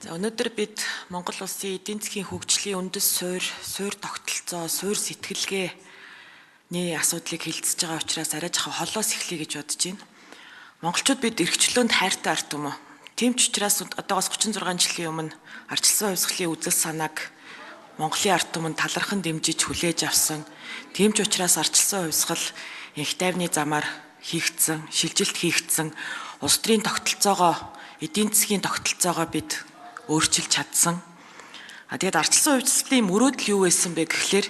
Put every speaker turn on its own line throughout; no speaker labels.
Өнөөдөр бид Монгол улсын эдийн засгийн хөгжлийн үндэс суурь тогтолцоо, суурь сэтгэлгээний асуудлыг хилцэж байгаа учраас арай жаахан холоос эхлэе гэж бодож байна. Монголчууд бид эрхчлөөнд хайртай ард түмэн. Тийм ч учраас одоогоос 36 жилийн өмнө ардчилсан хувьсгалын үзэл санааг Монголын ард түмэн талархан дэмжиж хүлээж авсан. Тийм ч учраас ардчилсан хувьсгал энх тайвны замаар хийгдсэн, шилжилт хийгдсэн улс төрийн тогтолцоогоо, эдийн засгийн тогтолцоогоо бид өөрчилж чадсан. Тэгээд ардчилсан хувьсгалын мөрөөдөл юу байсан бэ гэхлээр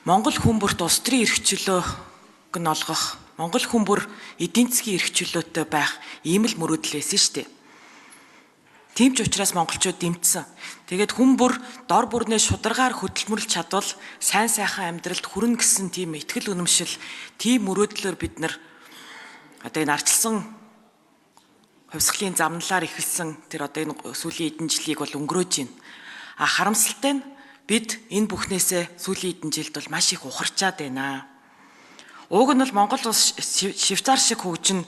Монгол хүмүүрт улс төрийн эрх чөлөөг нь олгох, Монгол хүмүүр эдийн засгийн эрх чөлөөтэй байх ийм л мөрөөдөл байсан шүү дээ. Тийм ч учраас монголчууд дэмжсэн. Тэгээд хүмүүр дор бүрнээ шударгаар хөдөлмөрлж чадвал сайн сайхан амьдралд хүрнэ гэсэн тийм итгэл үнэмшил, тийм мөрөөдлөөр бид нар одоо энэ ардчилсан хувьсгалын замналаар эхэлсэн тэр одоо энэ сүүлийн эдэн жилийг бол өнгөрөөж байна. Харамсалтай нь бид энэ бүхнээсээ сүүлийн эдэн жилд бол маш их ухарчаад байна. Уг нь бол Монгол улс Швейцар шиг хөгжин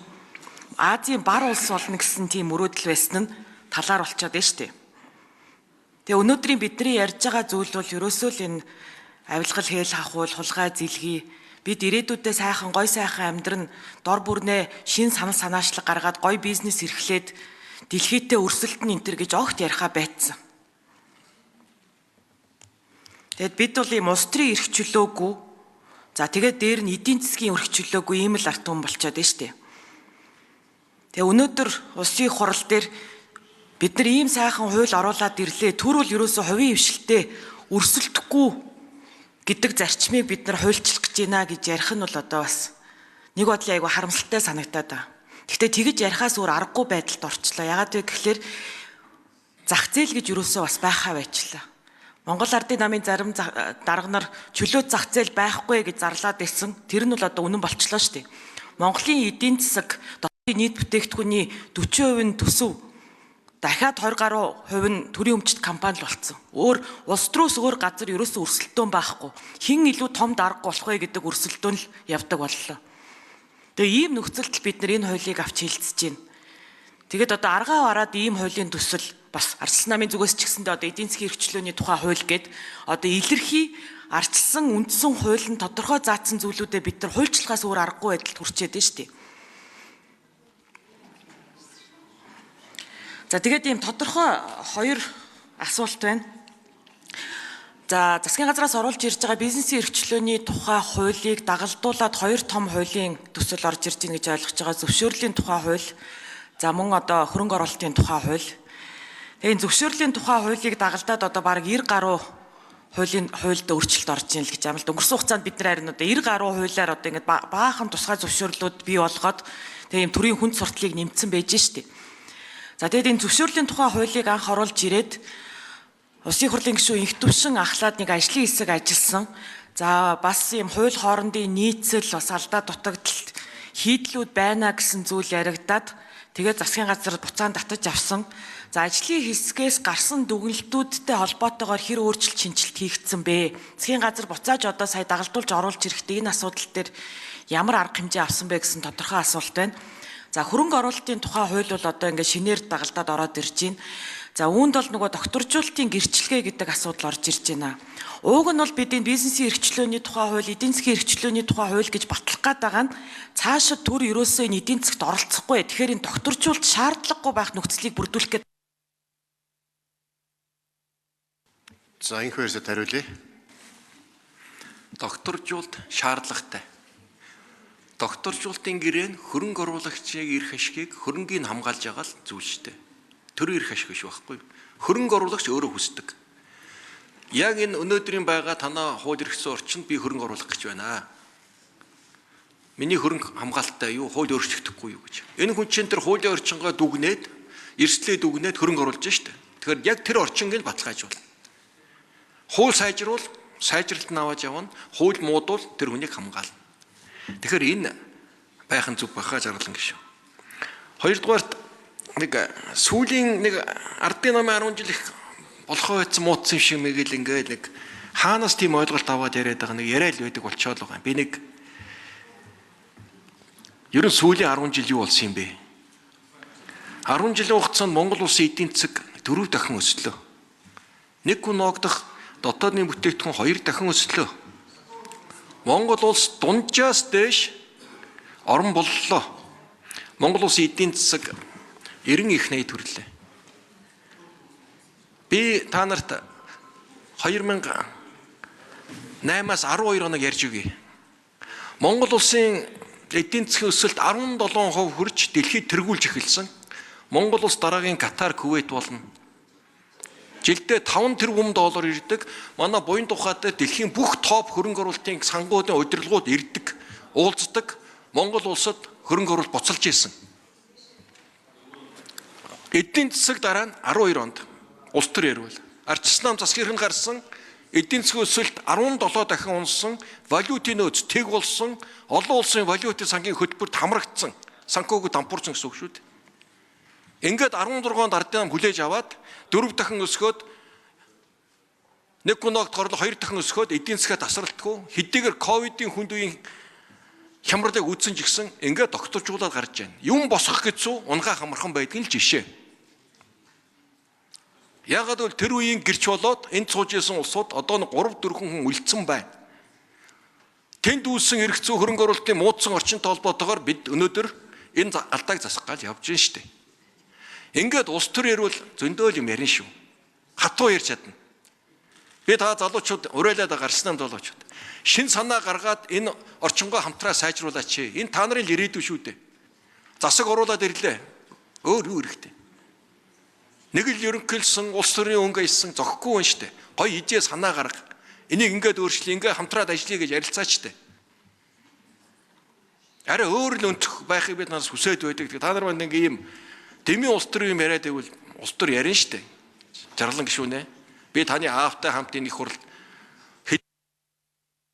Азийн бар улс болно гэсэн тийм мөрөөдөл байсан нь талаар болчиход байна шүү дээ. Тэгээ өнөөдрийн бидний ярьж байгаа зүйл бол ерөөсөө л энэ авилгал хээл хахуул, хулгай зилгий бид ирээдүйдээ сайхан гой сайхан амьдран дор бүрнээ шин санал санаачлаг гаргаад гой бизнес эрхлээд дэлхийдээ өрсөлдөн энтер гэж огт яриха байцсан. Тэгэд бид бол ийм улс төрийн эрх чөлөөгүй тэгээд дээр нь эдийн засгийн эрх чөлөөгүй ийм л ард түмэн болчиход байна шүү дээ. Тэгээ өнөөдөр улсын хурал дээр бид нар ийм сайхан хууль оруулаад ирлээ. Түр бол ерөөсөө хувийн хвшилтэд өрсөлдөхгүй гэдэг зарчмыг бид нар хуульчлах гэж байна гэж ярих нь бол одоо бас нэг бодлын айгу харамсалтай санагтаад байна. Гэхдээ тэгж ярихаас өөр аргагүй байдалд орчлоо. Яагаад вэ гэхээр зах зээл гэж ерөөсөө бас байхаа байчлаа. Монгол Ардын намын зарим дарга нар чөлөөт зах зээл байхгүй гэж зарлаад байсан. Тэр нь бол одоо үнэн болчлоо шүү дээ. Монголын эдийн засаг дотоодын нийт бүтээгдэхүүний 40% нь төсөв. Дахиад 20 гаруй хувь нь төрийн өмчт компани л болсон. Өөр улс төрөөс өөр газар ерөөсөө өрсөлдөөн байхгүй. Хэн илүү том дарга болох вэ гэдэг өрсөлдөөн л явдаг боллоо. Тэгээ ийм нөхцөлд бид нар энэ хуулийг авч хилцэж байна. Тэгээд одоо аргаа бараад ийм хуулийн төсөл бас ардчилсан намын зүгээс ч гэсэндээ одоо эдийн засгийн эрхчлөөний тухай хууль гээд одоо илэрхий ардчилсан үндсэн хуулийн тодорхой заасан зүйлүүдэд бид нар хуульчлахаас өөр аргагүй байдалд хүрчээд байна шүү дээ. Тэгээд ийм тодорхой хоёр асуулт байна. Засгийн газраас оруулж ирж байгаа бизнесийн эрхчлөөний тухай хуулийг дагалдуулаад хоёр том хуулийн төсөл орж ирж байна гэж ойлгож байгаа. Зөвшөөрлийн тухай хууль, мөн одоо хөрөнгө оруулалтын тухай хууль. Тэгээ энэ зөвшөөрлийн тухай хуулийг дагалдаад одоо бараг 90 гаруй хуульд өөрчлөлт орж ийн л гэж амлалт. Өнгөрсөн хугацаанд бид нар харин одоо 90 гаруй хуулиар одоо ингээд баахан тусгай зөвшөөрлүүд бий болгоод тэгээ ийм төрийн хүнд сурталыг нэмсэн байж штэ. Тэгээд энэ зөвшөөрлийн тухай хуулийг анх оруулж ирээд Улсын хурлын гишүүн Инх Төвшин ахлаад нэг ажлын хэсэг ажилласан. Бас ийм хууль хоорондын нийцэл бас алдаа дутагдалт хийдлүүд байна гэсэн зүйл яригадаад тэгээд засгийн газар буцаан татаж авсан. Ажлын хэсгээс гарсан дүгнэлтүүдтэй холбоотойгоор хэр өөрчлөлт шинжилт хийгдсэн бэ? Засгийн газар буцааж одоо сая дагалдуулж оруулж ирэхдээ энэ асуудал дээр ямар арга хэмжээ авсан бэ гэсэн тодорхой асуулт байна. Хөрөнгө оруулалтын тухай хууль бол одоо ингээд шинээр дагалдаад ороод ирж байна. Үүнд бол нөгөө докторжуулалтын гэрчлэгээ гэдэг асуудал орж ирж байна. Ууг нь бол бид энэ бизнесийн эрхчлөөний тухай хууль, эдийн засгийн эрхчлөөний тухай хууль гэж батлах гээд байгаа нь цаашид түр ерөөсөө энэ эдийн засгт оролцохгүй. Тэгэхээр энэ докторжуулалт шаардлагагүй байх нөхцөлийг бүрдүүлэх гээд.
Инх хоёрсод хариулъя.
Докторжуулалт шаардлагатай. Докторжуулалтын гэрээ нь хөрөнгө оруулагчийн эрх ашгийг хөрөнгийг хамгаалж байгаа л зүйл шүү дээ. Төрийн эрх ашиг биш байхгүй. Хөрөнгө оруулагч өөрөө хүсдэг. Яг энэ өнөөдрийн байгаа танаа хууль эрхсэн орчинд би хөрөнгө оруулах гэж байна. Миний хөрөнгө хамгаалалттай юу, хууль өөрчлөгдөхгүй юу гэж. Энэ хүн чинь тэр хуулийн орчингоо дүгнээд, эрсдлээ дүгнээд хөрөнгө оруулж шүү дээ. Тэгэхээр яг тэр орчингийг баталгаажуулна. Хууль сайжруул, сайжралт нь аваад явна. Хууль муудвал тэр хүнийг хамгаална. Тэгэхээр энэ байхын зүг баха жаргалан гişүү. Хоёрдугаарт нэг сүүлийн нэг ардын намын 10 жил их болохоо байсан муудсан шиг мэгэл ингээд нэг хаанаас тийм ойлголт аваад яриад байгаа нэг яриа л байдаг болчиход байгаа. Би нэг ерөн сүүлийн 10 жил юу болсон юм бэ? 10 жилийн хугацаанд Монгол улсын эдийн засаг 4 дахин өслөө. Нэг хүн ногдох дотоодны бүтээгдэхүүн 2 дахин өслөө. Монгол улс дунджаас дээш орон боллоо. Монгол улсын эдийн засаг 90 их найд төрлөө. Би та нарт 2008-аас 12 хоног ярьж өгье. Монгол улсын эдийн засгийн өсөлт 17% хүрч дэлхийд тэргүүлж эхэлсэн. Монгол улс дараагийн Катар, Кувейт болно. Жилдээ 5 тэрбум доллар ирдэг. Манай буян тухайд дэлхийн бүх топ хөрөнгө оруулалтын сангуудын удирдлагууд ирдэг, уулздаг. Монгол улсад хөрөнгө оруулалт буцалж ирсэн. Эдийн засаг дараа нь 12 онд улс төр ярил. Ардчилсан нам засгийн гарсан, эдийн засгийн өсөлт 17 дахин унсан, валютын нөөц тэг болсон, олон улсын валютын сангийн хөтөлбөрт хамрагдсан, санхүүгүүд дампуурсан гэсэн үг шүү дээ. Ингээд 16-нд ардын нам хүлээж аваад 4 дахин өсгөөд нэг гуногт хорлох 2 дахин өсгөөд эдийн засгаа тасралтгүй хэдийгээр ковидын хүнд үеийн хямралыг үүссэн ч гэсэн ингээд тогтворжуулаад гарч байна. Юм босгох гэсэн унгаа хамархан байдгийн л жишээ. Яагаад гэвэл тэр үеийн гэрч болоод энд сууж исэн улсууд одоо 3-4 хүн үлдсэн байна. Тэнд үүссэн эрх зүй хөрөнгө оруулалтын муудсан орчинтой холбоотойгоор бид өнөөдөр энэ алдааг засах гал явж байна шүү дээ. Ингээд улс төр ярил зөндөө юм ярина шүү. Хатуу ярьж чадна. Би та залуучууд уриалаад гарснаа залуучууд. Шин санаа гаргаад энэ орчингоо хамтраа сайжруулаач. Энэ та нарын ирээдүй шүү дээ. Засаг оруулаад ирлээ. Өөр юу хэрэгтэй? Нэг л ерөнхийлсөн улс төрийн өнгө ийсэн зохихгүй байна шүү дээ. Гой ижээ санаа гарга. Энийг ингээд өөрчлөе, ингээд хамтраад ажиллая гэж ярилцаач дээ. Арай өөр л өнцөх байхыг бид нараас хүсээд байдаг. Та нар манд ингээд ийм дэмий улс төрийн юм яриад байвал улс төр ярина шүү дээ. Жарлан гişүүнэ. Би таны аавтай хамт энэ их хурал